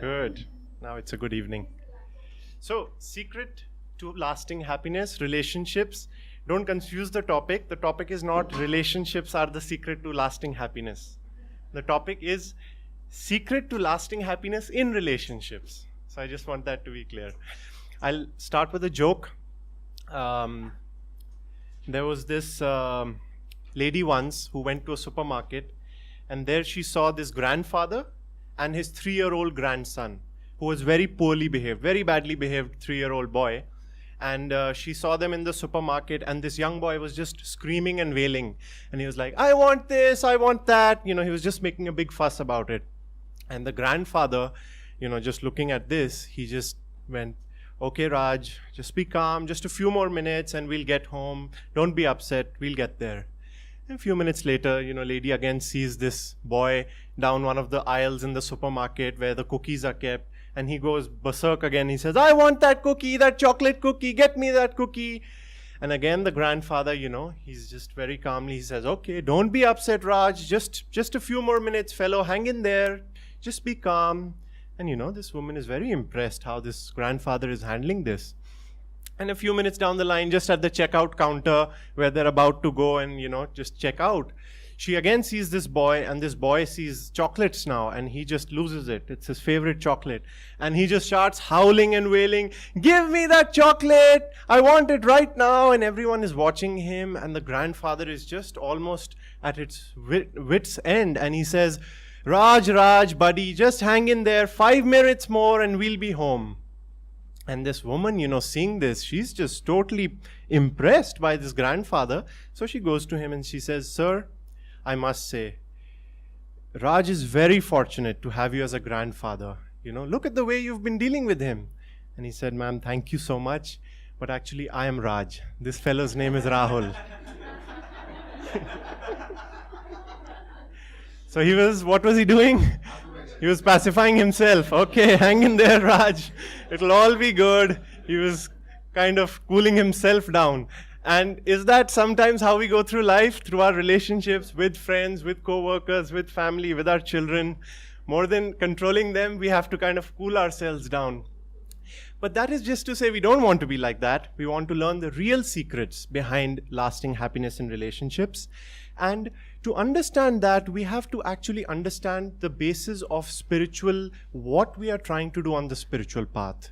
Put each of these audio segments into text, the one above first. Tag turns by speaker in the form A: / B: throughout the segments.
A: Good. Now it's a good evening. So, secret to lasting happiness, relationships. Don't confuse the topic. The topic is not relationships are the secret to lasting happiness. The topic is secret to lasting happiness in relationships. So I just want that to be clear. I'll start with a joke. There was this lady once who went to a supermarket, and there she saw this grandfather and his 3-year-old grandson, who was very poorly behaved, very badly behaved 3-year-old boy. And she saw them in the supermarket, and this young boy was just screaming and wailing. And he was like, I want this, I want that. He was just making a big fuss about it. And the grandfather, just looking at this, he just went, okay, Raj, just be calm, just a few more minutes and we'll get home. Don't be upset, we'll get there. And a few minutes later, lady again sees this boy down one of the aisles in the supermarket where the cookies are kept. And he goes berserk again. He says, I want that cookie, that chocolate cookie, get me that cookie. And again, the grandfather, he's just very calmly, he says, okay, don't be upset, Raj. Just a few more minutes, fellow, hang in there. Just be calm. And this woman is very impressed how this grandfather is handling this. And a few minutes down the line, just at the checkout counter where they're about to go and, just check out, she again sees this boy, and this boy sees chocolates now, and he just loses it. It's his favorite chocolate. And he just starts howling and wailing, give me that chocolate! I want it right now! And everyone is watching him, and the grandfather is just almost at its wit's end. And he says, Raj, buddy, just hang in there, 5 minutes more and we'll be home. And this woman, seeing this, she's just totally impressed by this grandfather. So she goes to him and she says, sir, I must say, Raj is very fortunate to have you as a grandfather. Look at the way you've been dealing with him. And he said, ma'am, thank you so much. But actually, I am Raj. This fellow's name is Rahul. So what was he doing? He was pacifying himself. Okay, hang in there, Raj. It'll all be good. He was kind of cooling himself down. And is that sometimes how we go through life, through our relationships with friends, with co-workers, with family, with our children? More than controlling them, we have to kind of cool ourselves down. But that is just to say we don't want to be like that. We want to learn the real secrets behind lasting happiness in relationships. And to understand that, we have to actually understand the basis of what we are trying to do on the spiritual path.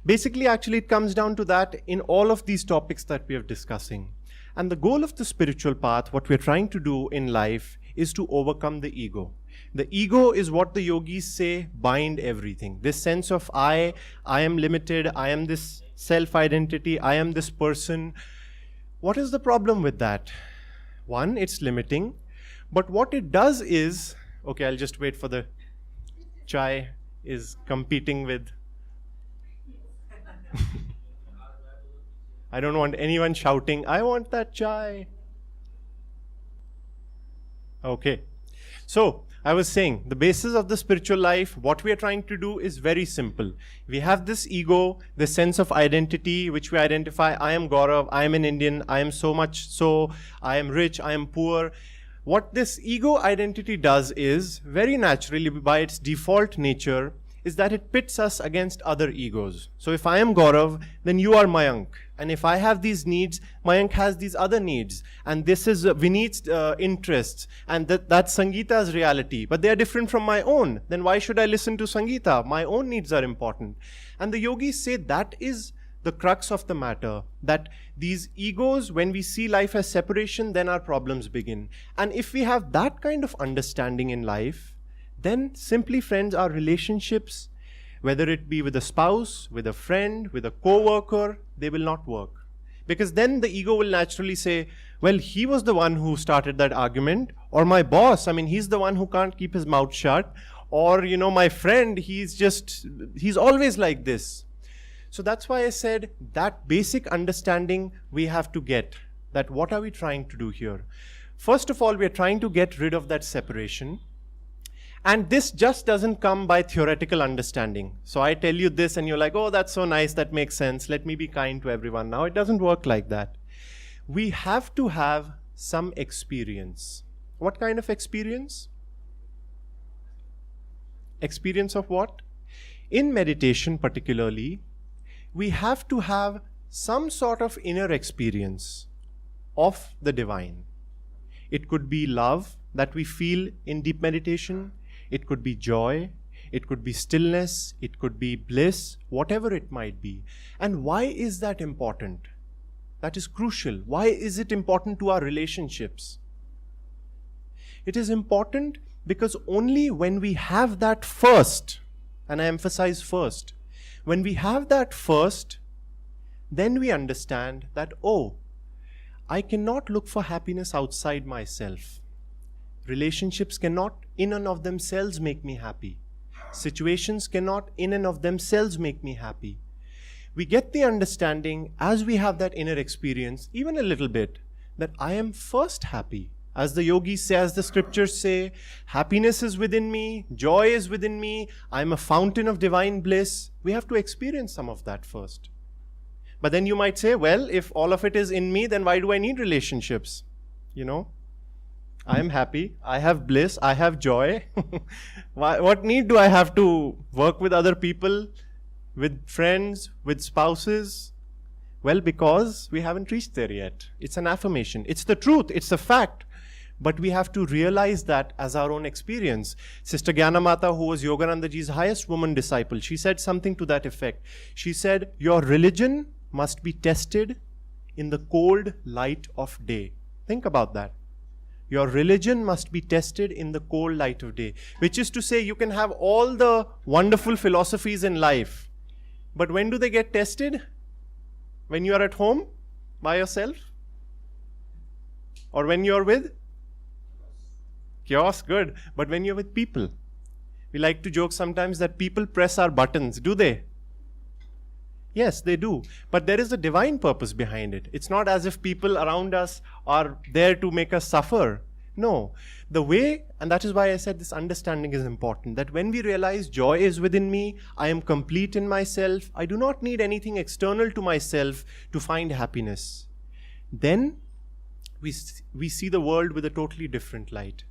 A: Basically, actually, it comes down to that in all of these topics that we are discussing. And the goal of the spiritual path, what we're trying to do in life, is to overcome the ego. The ego is what the yogis say, bind everything. This sense of I am limited, I am this self-identity, I am this person. What is the problem with that? One, it's limiting. But what it does is, okay, I'll just wait for the chai is competing with. I don't want anyone shouting, I want that chai. Okay. So, I was saying, the basis of the spiritual life, what we are trying to do is very simple. We have this ego, this sense of identity, which we identify, I am Gaurav, I am an Indian, I am so much so, I am rich, I am poor. What this ego identity does is, very naturally, by its default nature, is that it pits us against other egos. So if I am Gaurav, then you are Mayank. And if I have these needs, Mayank has these other needs. And this is Vineet's interests. And that's Sangeeta's reality. But they are different from my own. Then why should I listen to Sangeeta? My own needs are important. And the yogis say that is the crux of the matter. That these egos, when we see life as separation, then our problems begin. And if we have that kind of understanding in life, then simply, friends, our relationships, whether it be with a spouse, with a friend, with a co-worker, they will not work. Because then the ego will naturally say, well, he was the one who started that argument, or my boss, he's the one who can't keep his mouth shut, or, my friend, he's always like this. So that's why I said that basic understanding we have to get, that what are we trying to do here? First of all, we are trying to get rid of that separation. And this just doesn't come by theoretical understanding. So I tell you this and you're like, oh, that's so nice, that makes sense. Let me be kind to everyone. Now, it doesn't work like that. We have to have some experience. What kind of experience? Experience of what? In meditation particularly, we have to have some sort of inner experience of the divine. It could be love that we feel in deep meditation. It could be joy. It could be stillness. It could be bliss, whatever it might be. And why is that important? That is crucial. Why is it important to our relationships? It is important because only when we have that first, and I emphasize first, when we have that first, then we understand that, oh, I cannot look for happiness outside myself. Relationships cannot in and of themselves make me happy. Situations cannot in and of themselves make me happy. We get the understanding as we have that inner experience, even a little bit, that I am first happy. As the yogis say, as the scriptures say, happiness is within me, joy is within me, I am a fountain of divine bliss. We have to experience some of that first. But then you might say, well, if all of it is in me, then why do I need relationships? You know, I am happy, I have bliss, I have joy. What need do I have to work with other people, with friends, with spouses? Well, because we haven't reached there yet. It's an affirmation. It's the truth. It's a fact. But we have to realize that as our own experience. Sister Gyanamata, who was Yogananda ji's highest woman disciple, she said something to that effect. She said, your religion must be tested in the cold light of day. Think about that. Your religion must be tested in the cold light of day. Which is to say, you can have all the wonderful philosophies in life. But when do they get tested? When you are at home by yourself? Or when you are with? Chaos, good. But when you're with people? We like to joke sometimes that people press our buttons. Do they? Yes, they do. But there is a divine purpose behind it. It's not as if people around us are there to make us suffer. No. The way, and that is why I said this understanding is important, that when we realize joy is within me, I am complete in myself, I do not need anything external to myself to find happiness. Then we see the world with a totally different light.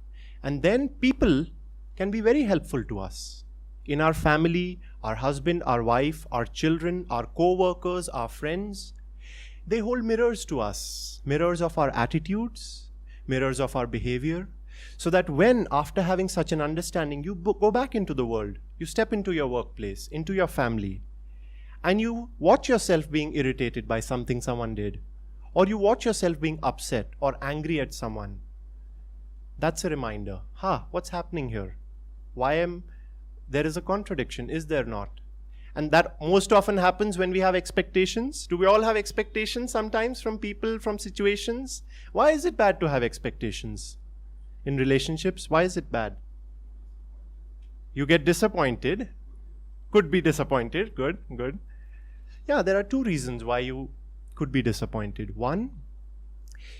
A: And then people can be very helpful to us. In our family, our husband, our wife, our children, our co-workers, our friends, they hold mirrors to us. Mirrors of our attitudes, mirrors of our behavior. So that when, after having such an understanding, you go back into the world, you step into your workplace, into your family, and you watch yourself being irritated by something someone did, or you watch yourself being upset or angry at someone, that's a reminder. What's happening here? There is a contradiction, is there not? And that most often happens when we have expectations. Do we all have expectations sometimes from people, from situations? Why is it bad to have expectations in relationships? Why is it bad? You get disappointed. Could be disappointed. Good. Yeah, there are two reasons why you could be disappointed. One,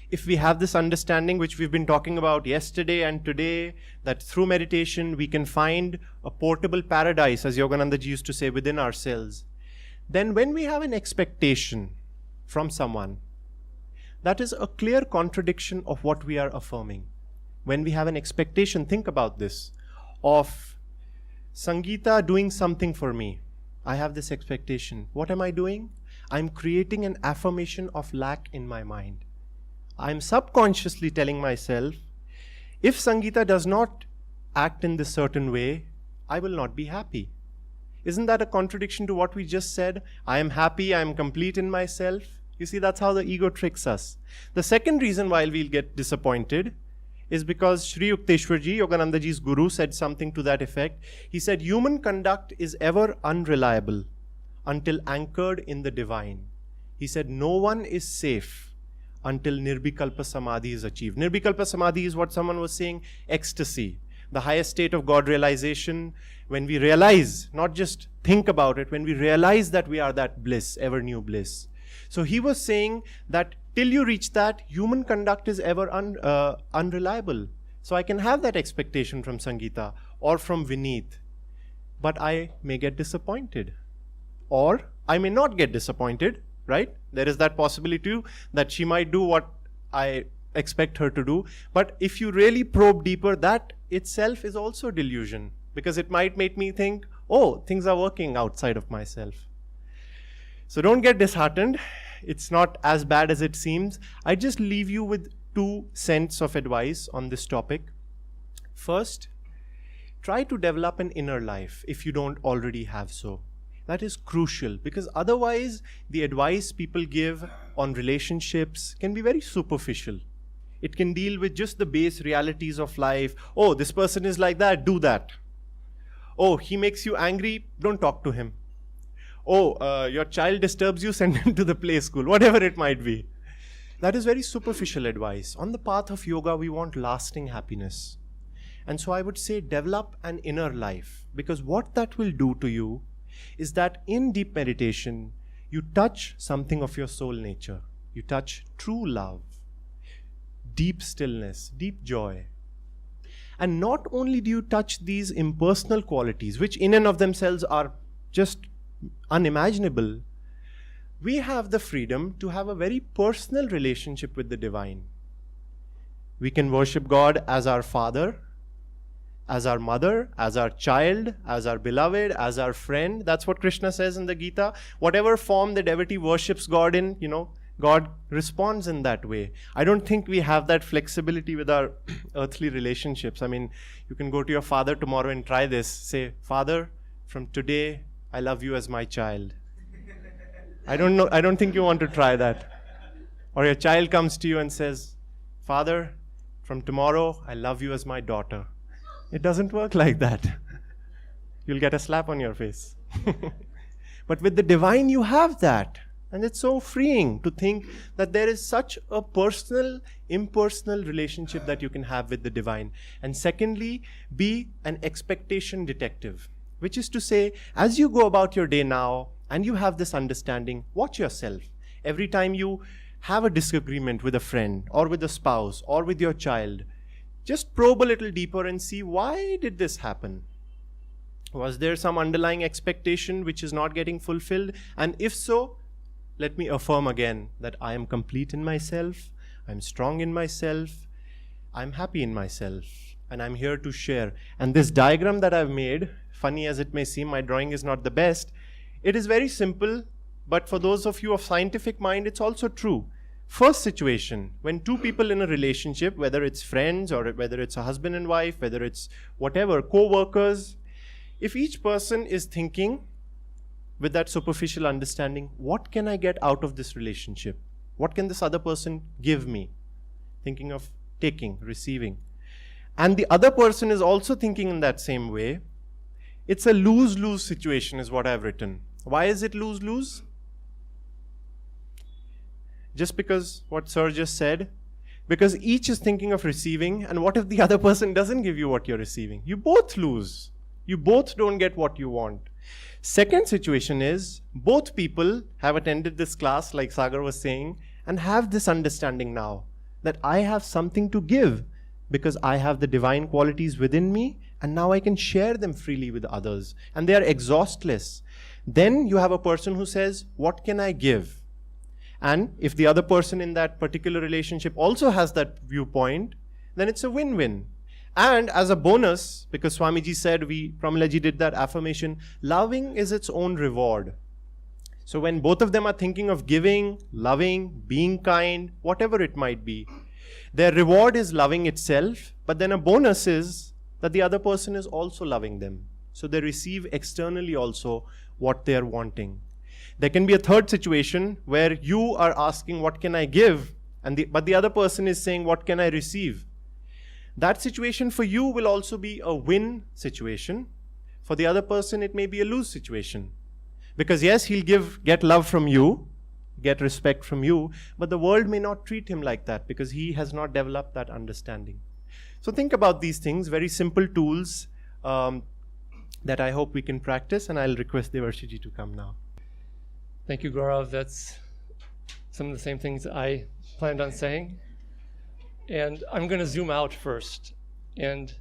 A: if we have this understanding which we've been talking about yesterday and today, that through meditation we can find a portable paradise, as Yogananda ji used to say, within ourselves, then when we have an expectation from someone, that is a clear contradiction of what we are affirming. When we have an expectation, think about this, of Sangeeta doing something for me. I have this expectation. What am I doing? I'm creating an affirmation of lack in my mind. I'm subconsciously telling myself, if Sangeeta does not act in this certain way, I will not be happy. Isn't that a contradiction to what we just said? I am happy, I am complete in myself. You see, that's how the ego tricks us. The second reason why we'll get disappointed is because Sri Yukteswar ji, Yogananda ji's guru, said something to that effect. He said, human conduct is ever unreliable until anchored in the divine. He said, no one is safe until Nirvikalpa Samadhi is achieved. Nirvikalpa Samadhi is what someone was saying, ecstasy, the highest state of God realization, when we realize, not just think about it, when we realize that we are that bliss, ever new bliss. So he was saying that till you reach that, human conduct is ever unreliable. So I can have that expectation from Sangeeta or from Vineet, but I may get disappointed. Or I may not get disappointed, right? There is that possibility too, that she might do what I expect her to do. But if you really probe deeper, that itself is also delusion, because it might make me think, oh, things are working outside of myself. So don't get disheartened. It's not as bad as it seems. I just leave you with 2 cents of advice on this topic. First, try to develop an inner life if you don't already have so. That is crucial, because otherwise the advice people give on relationships can be very superficial. It can deal with just the base realities of life. Oh, this person is like that, do that. Oh, he makes you angry, don't talk to him. Oh, your child disturbs you, send him to the play school, whatever it might be. That is very superficial advice. On the path of yoga, we want lasting happiness. And so I would say develop an inner life, because what that will do to you is that in deep meditation, you touch something of your soul nature. You touch true love, deep stillness, deep joy. And not only do you touch these impersonal qualities, which in and of themselves are just unimaginable, we have the freedom to have a very personal relationship with the divine. We can worship God as our father, as our mother, as our child, as our beloved, as our friend. That's what Krishna says in the Gita. Whatever form the devotee worships God in, God responds in that way. I don't think we have that flexibility with our earthly relationships. I mean, you can go to your father tomorrow and try this. Say, Father, from today, I love you as my child. I don't think you want to try that. Or your child comes to you and says, Father, from tomorrow, I love you as my daughter. It doesn't work like that. You'll get a slap on your face. But with the divine, you have that. And it's so freeing to think that there is such a personal, impersonal relationship that you can have with the divine. And secondly, be an expectation detective, which is to say, as you go about your day now and you have this understanding, watch yourself. Every time you have a disagreement with a friend or with a spouse or with your child, just probe a little deeper and see, why did this happen? Was there some underlying expectation which is not getting fulfilled? And if so, let me affirm again that I am complete in myself, I'm strong in myself, I'm happy in myself, and I'm here to share. And this diagram that I've made, funny as it may seem, my drawing is not the best. It is very simple, but for those of you of scientific mind, it's also true. First situation, when 2 people in a relationship, whether it's friends or whether it's a husband and wife, whether it's whatever, co-workers, if each person is thinking with that superficial understanding, what can I get out of this relationship? What can this other person give me? Thinking of taking, receiving. And the other person is also thinking in that same way. It's a lose-lose situation is what I've written. Why is it lose-lose? Just because what Sir just said, because each is thinking of receiving, and what if the other person doesn't give you what you're receiving? You both lose. You both don't get what you want. Second situation is, both people have attended this class, like Sagar was saying, and have this understanding now that I have something to give because I have the divine qualities within me, and now I can share them freely with others, and they are exhaustless. Then you have a person who says, what can I give? And if the other person in that particular relationship also has that viewpoint, then it's a win-win. And as a bonus, because Swamiji said, Pramalaji did that affirmation, loving is its own reward. So when both of them are thinking of giving, loving, being kind, whatever it might be, their reward is loving itself, but then a bonus is that the other person is also loving them. So they receive externally also what they are wanting. There can be a third situation where you are asking, what can I give? But the other person is saying, what can I receive? That situation for you will also be a win situation. For the other person, it may be a lose situation. Because yes, he'll get love from you, get respect from you, but the world may not treat him like that because he has not developed that understanding. So think about these things, very simple tools that I hope we can practice, and I'll request Devarshi ji to come now.
B: Thank you, Gaurav. That's some of the same things I planned on saying. And I'm going to zoom out first and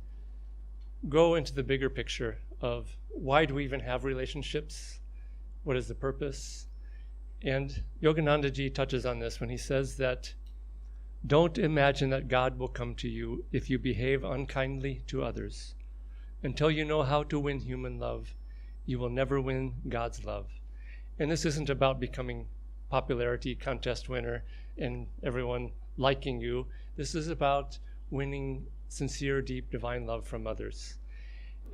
B: go into the bigger picture of why do we even have relationships? What is the purpose? And Yogananda ji touches on this when he says that don't imagine that God will come to you if you behave unkindly to others. Until you know how to win human love, you will never win God's love. And this isn't about becoming popularity contest winner and everyone liking you. This is about winning sincere, deep, divine love from others.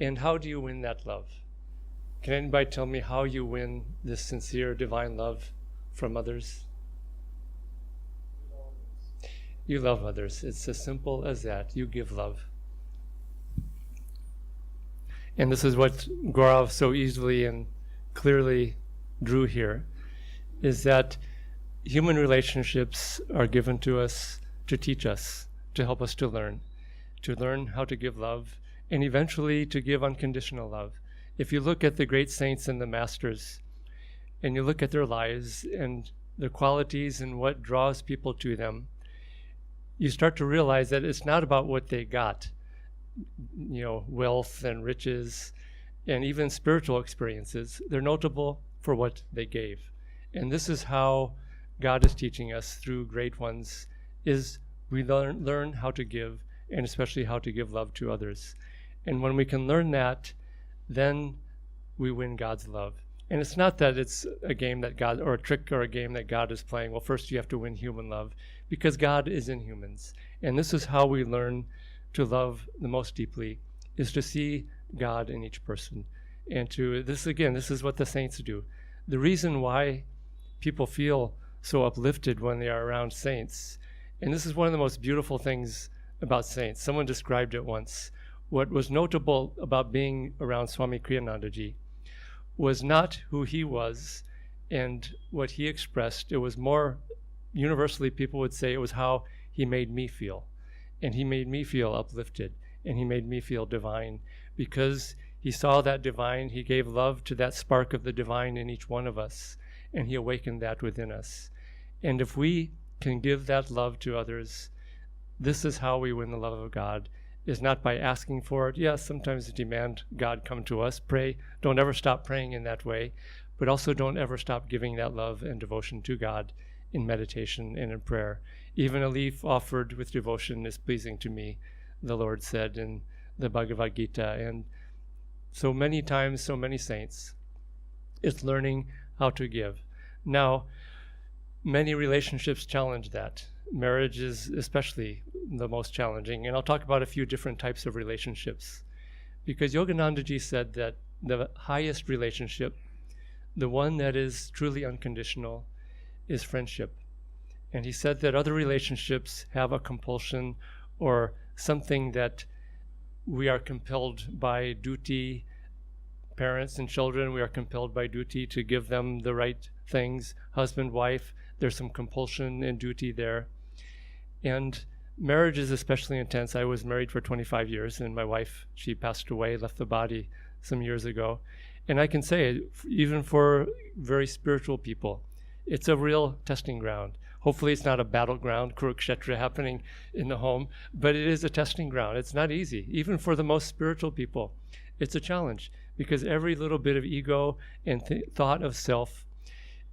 B: And how do you win that love? Can anybody tell me how you win this sincere, divine love from others? You love others. It's as simple as that. You give love. And this is what Gaurav so easily and clearly drew here, is that human relationships are given to us to teach us, to help us to learn how to give love, and eventually to give unconditional love. If you look at the great saints and the masters, and you look at their lives and their qualities and what draws people to them, you start to realize that it's not about what they got, wealth and riches and even spiritual experiences. They're notable for what they gave. And this is how God is teaching us through great ones, is we learn how to give, and especially how to give love to others. And when we can learn that, then we win God's love. And it's not that it's a game that God, or a trick or a game that God is playing. Well, first you have to win human love, because God is in humans. And this is how we learn to love the most deeply, is to see God in each person. And this is what the saints do. The reason why people feel so uplifted when they are around saints, and this is one of the most beautiful things about saints. Someone described it once. What was notable about being around Swami Kriyanandaji was not who he was and what he expressed. It was more universally, people would say, it was how he made me feel. And he made me feel uplifted, and he made me feel divine, because he saw that divine. He gave love to that spark of the divine in each one of us, and he awakened that within us. And if we can give that love to others, this is how we win the love of God, is not by asking for it. Yes, sometimes demand God come to us. Pray. Don't ever stop praying in that way, but also don't ever stop giving that love and devotion to God in meditation and in prayer. Even a leaf offered with devotion is pleasing to me, the Lord said in the Bhagavad Gita. And so many times, so many saints, it's learning how to give. Now, many relationships challenge that. Marriage is especially the most challenging. And I'll talk about a few different types of relationships. Because Yoganandaji said that the highest relationship, the one that is truly unconditional, is friendship. And he said that other relationships have a compulsion or something that we are compelled by duty. Parents and children, we are compelled by duty to give them the right things. Husband, wife, there's some compulsion and duty there. And marriage is especially intense. I was married for 25 years, and my wife, she passed away, left the body some years ago. And I can say, even for very spiritual people, it's a real testing ground. Hopefully it's not a battleground, Kurukshetra happening in the home, but it is a testing ground. It's not easy. Even for the most spiritual people, it's a challenge, because every little bit of ego and thought of self,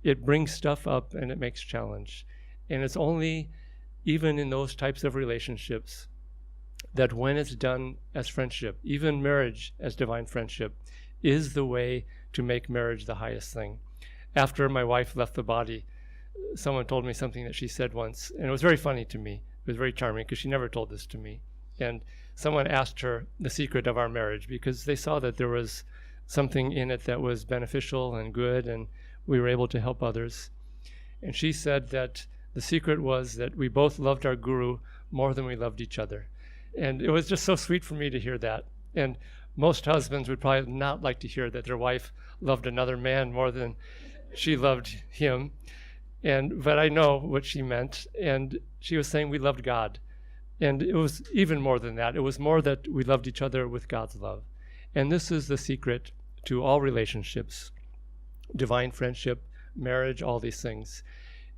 B: it brings stuff up and it makes challenge. And it's only even in those types of relationships that when it's done as friendship, even marriage as divine friendship, is the way to make marriage the highest thing. After my wife left the body, someone told me something that she said once, and it was very funny to me. It was very charming, because she never told this to me. And someone asked her the secret of our marriage, because they saw that there was something in it that was beneficial and good, and we were able to help others. And she said that the secret was that we both loved our guru more than we loved each other. And it was just so sweet for me to hear that. And most husbands would probably not like to hear that their wife loved another man more than she loved him. But I know what she meant. And she was saying we loved God. And it was even more than that. It was more that we loved each other with God's love. And this is the secret to all relationships, divine friendship, marriage, all these things.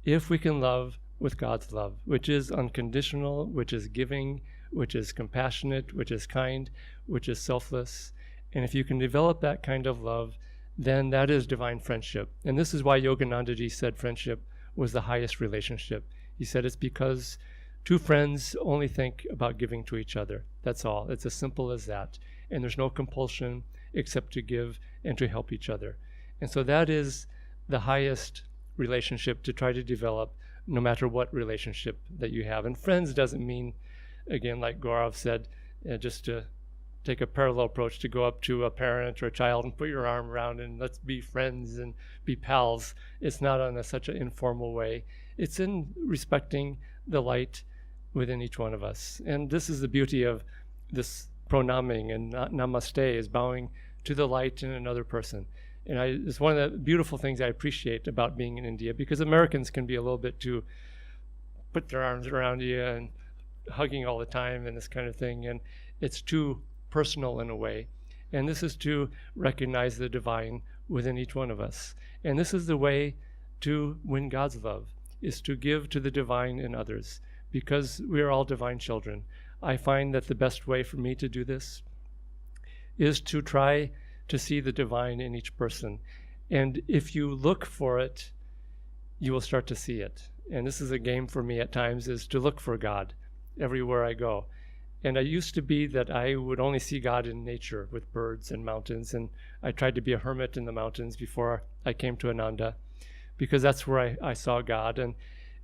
B: If we can love with God's love, which is unconditional, which is giving, which is compassionate, which is kind, which is selfless, and if you can develop that kind of love, then that is divine friendship. And this is why Yoganandaji said friendship was the highest relationship. He said it's because two friends only think about giving to each other. That's all. It's as simple as that. And there's no compulsion, except to give and to help each other. And so that is the highest relationship to try to develop, no matter what relationship that you have. And friends doesn't mean, again, like Gaurav said, just to take a parallel approach, to go up to a parent or a child and put your arm around and let's be friends and be pals. It's not on such an informal way. It's in respecting the light within each one of us. And this is the beauty of this pronaming and namaste, is bowing to the light in another person. And it's one of the beautiful things I appreciate about being in India, because Americans can be a little bit too put their arms around you and hugging all the time and this kind of thing. And it's too personal in a way. And this is to recognize the divine within each one of us. And this is the way to win God's love, is to give to the divine in others, because we are all divine children. I find that the best way for me to do this is to try to see the divine in each person. And if you look for it, you will start to see it. And this is a game for me at times, is to look for God everywhere I go. And I used to be that I would only see God in nature with birds and mountains. And I tried to be a hermit in the mountains before I came to Ananda, because that's where I saw God.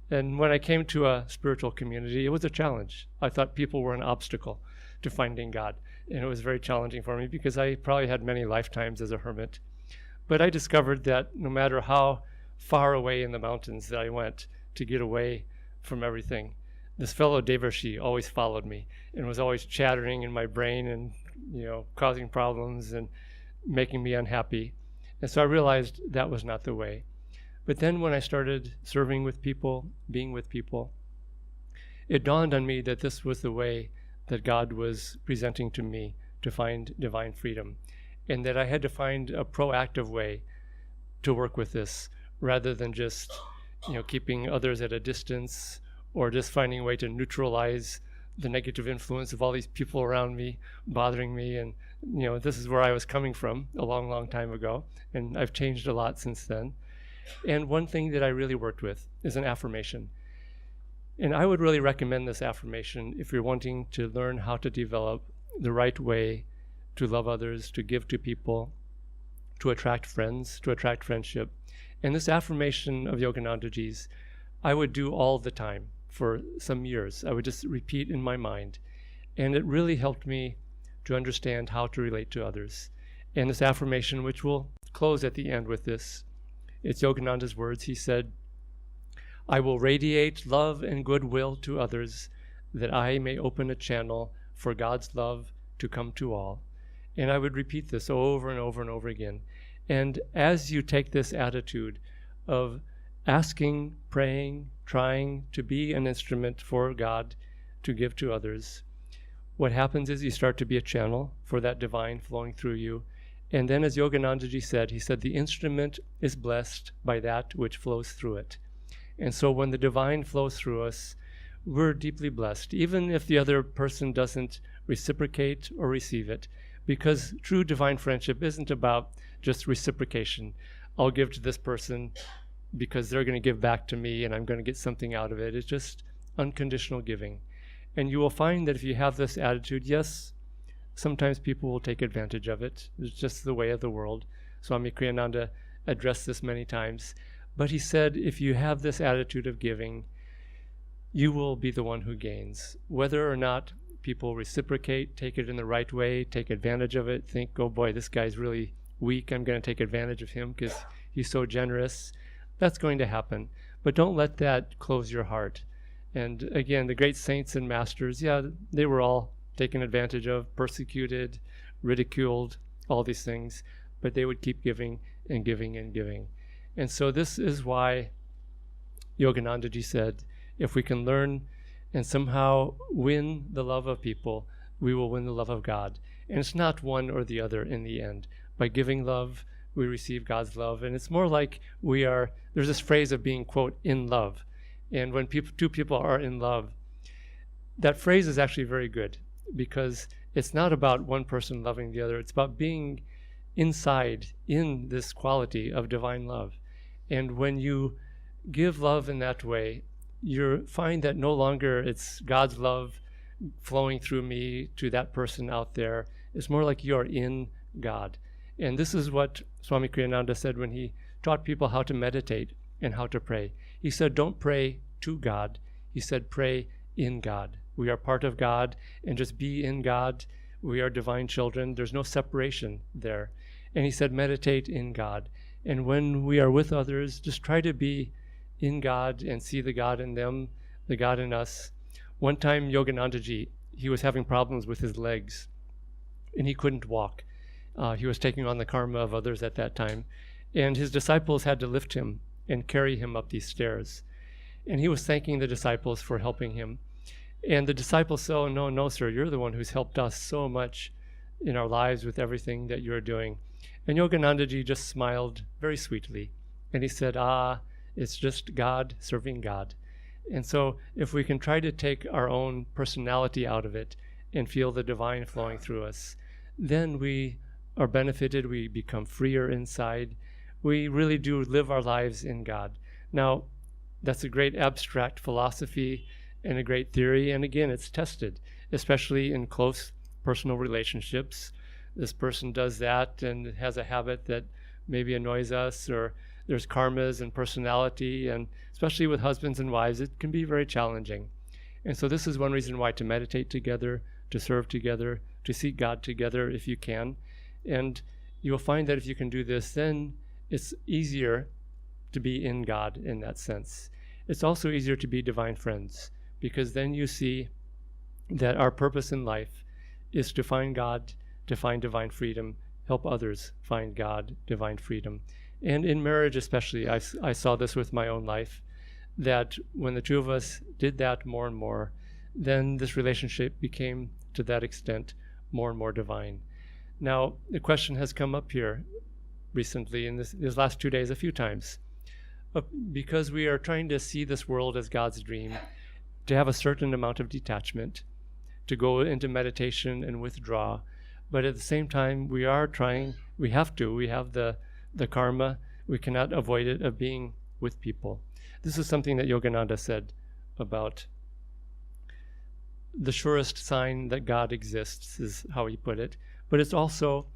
B: And when I came to a spiritual community, it was a challenge. I thought people were an obstacle to finding God. And it was very challenging for me, because I probably had many lifetimes as a hermit. But I discovered that no matter how far away in the mountains that I went to get away from everything, this fellow Devarshi always followed me and was always chattering in my brain and, causing problems and making me unhappy. And so I realized that was not the way. But then when I started serving with people, being with people, it dawned on me that this was the way that God was presenting to me to find divine freedom, and that I had to find a proactive way to work with this, rather than just, keeping others at a distance, or just finding a way to neutralize the negative influence of all these people around me bothering me. And, this is where I was coming from a long, long time ago, and I've changed a lot since then. And one thing that I really worked with is an affirmation. And I would really recommend this affirmation if you're wanting to learn how to develop the right way to love others, to give to people, to attract friends, to attract friendship. And this affirmation of Yoganandaji's, I would do all the time for some years. I would just repeat in my mind. And it really helped me to understand how to relate to others. And this affirmation, which we'll close at the end with this, it's Yogananda's words. He said, I will radiate love and goodwill to others, that I may open a channel for God's love to come to all. And I would repeat this over and over and over again. And as you take this attitude of asking, praying, trying to be an instrument for God to give to others, what happens is you start to be a channel for that divine flowing through you. And then, as Yoganandaji said, he said, the instrument is blessed by that which flows through it. And so when the divine flows through us, we're deeply blessed, even if the other person doesn't reciprocate or receive it, because true divine friendship isn't about just reciprocation. I'll give to this person because they're going to give back to me and I'm going to get something out of it. It's just unconditional giving. And you will find that if you have this attitude, yes, sometimes people will take advantage of it. It's just the way of the world. Swami Kriyananda addressed this many times. But he said, if you have this attitude of giving, you will be the one who gains. Whether or not people reciprocate, take it in the right way, take advantage of it, think, oh boy, this guy's really weak, I'm going to take advantage of him because he's so generous. That's going to happen. But don't let that close your heart. And again, the great saints and masters, they were all taken advantage of, persecuted, ridiculed, all these things. But they would keep giving and giving and giving. And so this is why Yoganandaji said, if we can learn and somehow win the love of people, we will win the love of God. And it's not one or the other in the end. By giving love, we receive God's love. And it's more like there's this phrase of being, quote, in love. And when two people are in love, that phrase is actually very good, because it's not about one person loving the other. It's about being inside in this quality of divine love. And when you give love in that way, you find that no longer it's God's love flowing through me to that person out there. It's more like you're in God. And this is what Swami Kriyananda said when he taught people how to meditate and how to pray. He said, don't pray to God. He said, pray in God. We are part of God, and just be in God. We are divine children. There's no separation there. And he said, meditate in God. And when we are with others, just try to be in God and see the God in them, the God in us. One time, Yoganandaji, he was having problems with his legs, and he couldn't walk. He was taking on the karma of others at that time. And his disciples had to lift him and carry him up these stairs. And he was thanking the disciples for helping him. And the disciples said, oh, no, sir, you're the one who's helped us so much in our lives with everything that you're doing. And Yoganandaji just smiled very sweetly. And he said, it's just God serving God. And so if we can try to take our own personality out of it and feel the divine flowing through us, then we are benefited, we become freer inside. We really do live our lives in God. Now, that's a great abstract philosophy and a great theory, and again, it's tested, especially in close personal relationships. This person does that and has a habit that maybe annoys us, or there's karmas and personality, and especially with husbands and wives, it can be very challenging. And so this is one reason why to meditate together, to serve together, to seek God together if you can. And you'll find that if you can do this, then it's easier to be in God in that sense. It's also easier to be divine friends, because then you see that our purpose in life is to find God, to find divine freedom, help others find God, divine freedom. And in marriage especially, I saw this with my own life, that when the two of us did that more and more, then this relationship became, to that extent, more and more divine. Now, the question has come up here recently in these last 2 days a few times, because we are trying to see this world as God's dream, to have a certain amount of detachment, to go into meditation and withdraw. But at the same time, we have the karma, we cannot avoid it, of being with people. This is something that Yogananda said about the surest sign that God exists, is how he put it. But it's also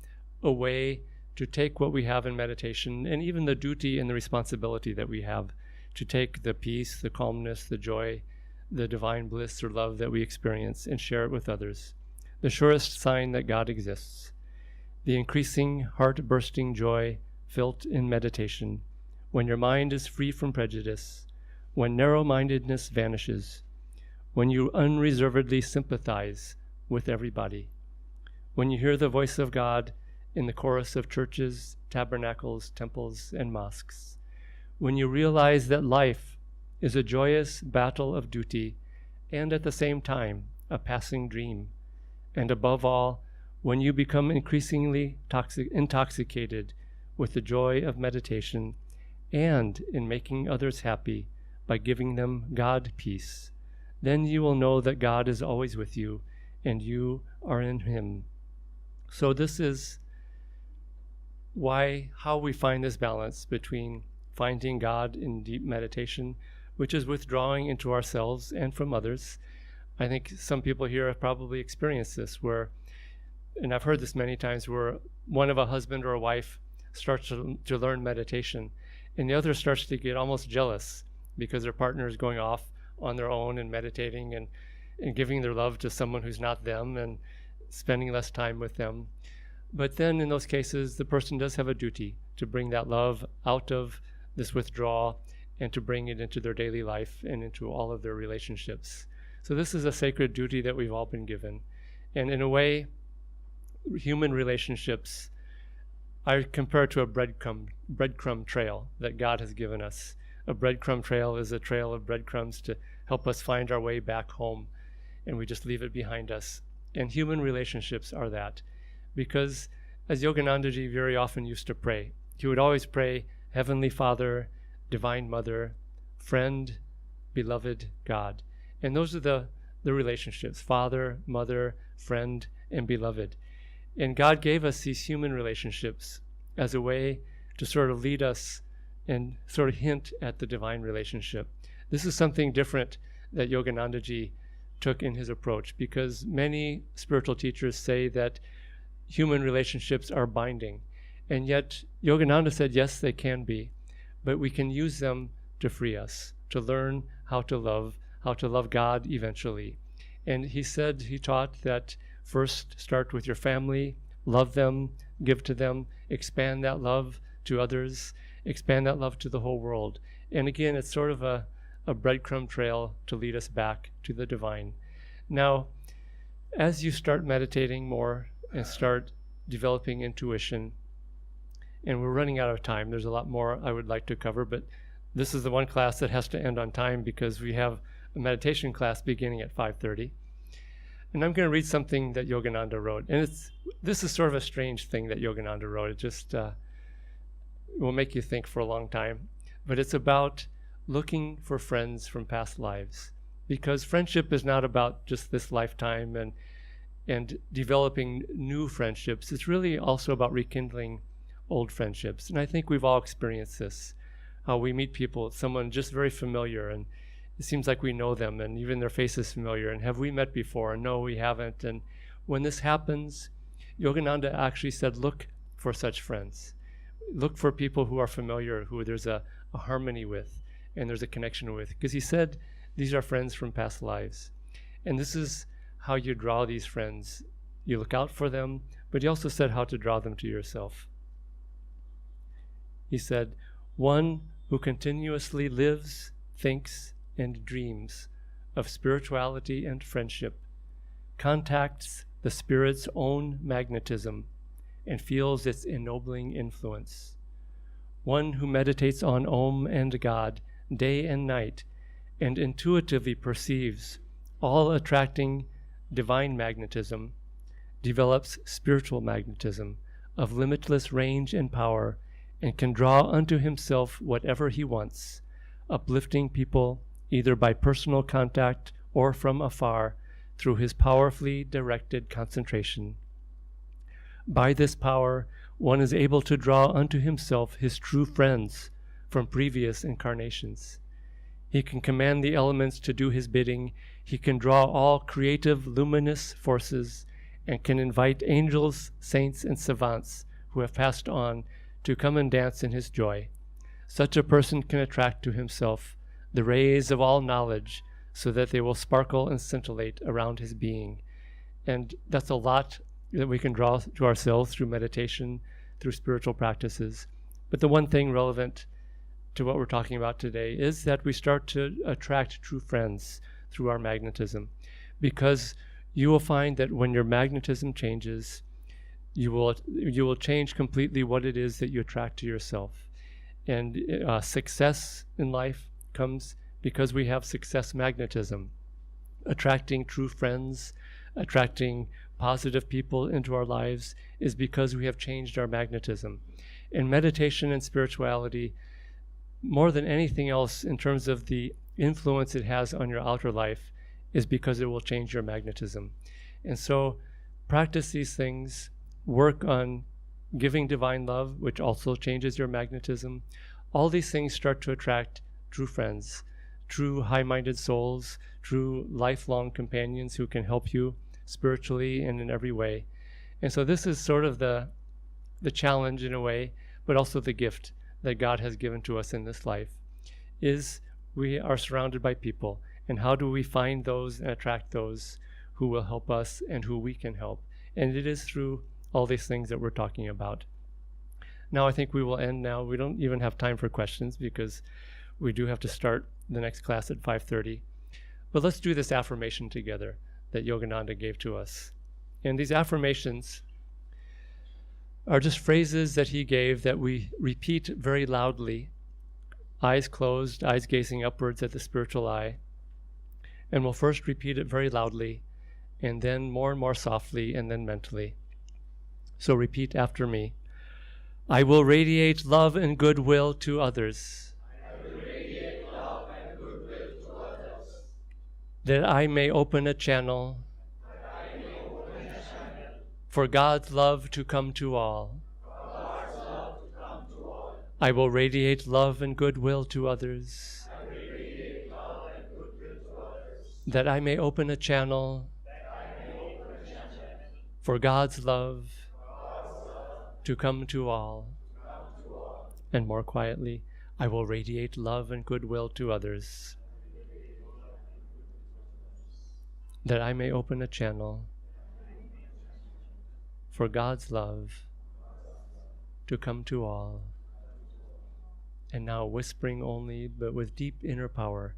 B: a way to take what we have in meditation, and even the duty and the responsibility that we have, to take the peace, the calmness, the joy, the divine bliss or love that we experience, and share it with others. The surest sign that God exists. The increasing heart-bursting joy felt in meditation, when your mind is free from prejudice, when narrow-mindedness vanishes, when you unreservedly sympathize with everybody, when you hear the voice of God in the chorus of churches, tabernacles, temples, and mosques, when you realize that life is a joyous battle of duty and at the same time a passing dream, and above all, when you become increasingly intoxicated with the joy of meditation and in making others happy by giving them God peace, then you will know that God is always with you and you are in him. So this is how we find this balance between finding God in deep meditation, which is withdrawing into ourselves and from others. I think some people here have probably experienced this, where, and I've heard this many times, where one of a husband or a wife starts to learn meditation, and the other starts to get almost jealous because their partner is going off on their own and meditating and giving their love to someone who's not them and spending less time with them. But then in those cases, the person does have a duty to bring that love out of this withdrawal and to bring it into their daily life and into all of their relationships. So this is a sacred duty that we've all been given. And in a way, human relationships, I compare it to a breadcrumb trail that God has given us. A breadcrumb trail is a trail of breadcrumbs to help us find our way back home, and we just leave it behind us. And human relationships are that. Because as Yoganandaji very often used to pray, he would always pray, Heavenly Father, Divine Mother, Friend, Beloved God. And those are the relationships, Father, Mother, Friend, and Beloved. And God gave us these human relationships as a way to sort of lead us and sort of hint at the divine relationship. This is something different that Yoganandaji took in his approach, because many spiritual teachers say that human relationships are binding. And yet, Yogananda said, yes, they can be, but we can use them to free us, to learn how to love God eventually. And he said, he taught that first start with your family, love them, give to them, expand that love to others, expand that love to the whole world. And again, it's sort of a breadcrumb trail to lead us back to the divine. Now, as you start meditating more and start developing intuition, and we're running out of time, there's a lot more I would like to cover, but this is the one class that has to end on time because we have a meditation class beginning at 5:30. And I'm going to read something that Yogananda wrote. And this is sort of a strange thing that Yogananda wrote. It just will make you think for a long time. But it's about looking for friends from past lives. Because friendship is not about just this lifetime and developing new friendships. It's really also about rekindling old friendships. And I think we've all experienced this. How we meet people, someone just very familiar, and it seems like we know them, and even their face is familiar. And have we met before? No, we haven't. And when this happens, Yogananda actually said, look for such friends. Look for people who are familiar, who there's a harmony with, and there's a connection with. Because he said, these are friends from past lives. And this is how you draw these friends. You look out for them, but he also said how to draw them to yourself. He said, one who continuously lives, thinks, and dreams of spirituality and friendship, contacts the spirit's own magnetism and feels its ennobling influence. One who meditates on Om and God day and night and intuitively perceives all attracting divine magnetism, develops spiritual magnetism of limitless range and power, and can draw unto himself whatever he wants, uplifting people either by personal contact or from afar through his powerfully directed concentration. By this power, one is able to draw unto himself his true friends from previous incarnations. He can command the elements to do his bidding. He can draw all creative, luminous forces and can invite angels, saints, and savants who have passed on to come and dance in his joy. Such a person can attract to himself the rays of all knowledge so that they will sparkle and scintillate around his being. And that's a lot that we can draw to ourselves through meditation, through spiritual practices. But the one thing relevant to what we're talking about today is that we start to attract true friends through our magnetism. Because you will find that when your magnetism changes, you will change completely what it is that you attract to yourself. And success in life comes because we have success magnetism. Attracting true friends, attracting positive people into our lives is because we have changed our magnetism. In meditation and spirituality, more than anything else in terms of the influence it has on your outer life, is because it will change your magnetism. And so practice these things. Work on giving divine love, which also changes your magnetism. All these things start to attract true friends, true high-minded souls, true lifelong companions who can help you spiritually and in every way. And so this is sort of the challenge in a way, but also the gift that God has given to us in this life, is we are surrounded by people. And how do we find those and attract those who will help us and who we can help? And it is through all these things that we're talking about. Now I think we will end now. We don't even have time for questions because we do have to start the next class at 5:30. But let's do this affirmation together that Yogananda gave to us. And these affirmations are just phrases that he gave that we repeat very loudly, eyes closed, eyes gazing upwards at the spiritual eye. And we'll first repeat it very loudly, and then more and more softly, and then mentally. So repeat after me. I will radiate love and goodwill to others.
C: I will radiate love and goodwill to others.
B: That I may open a channel for God's love to come to all. I will radiate love and goodwill to others. That I may open a channel for God's love to come to all. And more quietly, I will radiate love and goodwill to others, that I may open a channel for God's love to come to all. And now, whispering only, but with deep inner power,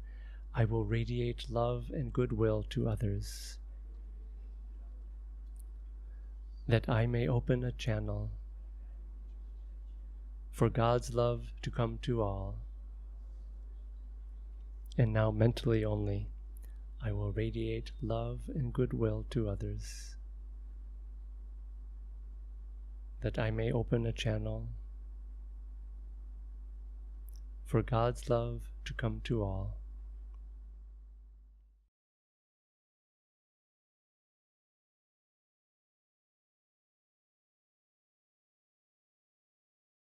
B: I will radiate love and goodwill to others, that I may open a channel for God's love to come to all. And now, mentally only, I will radiate love and goodwill to others, that I may open a channel for God's love to come to all.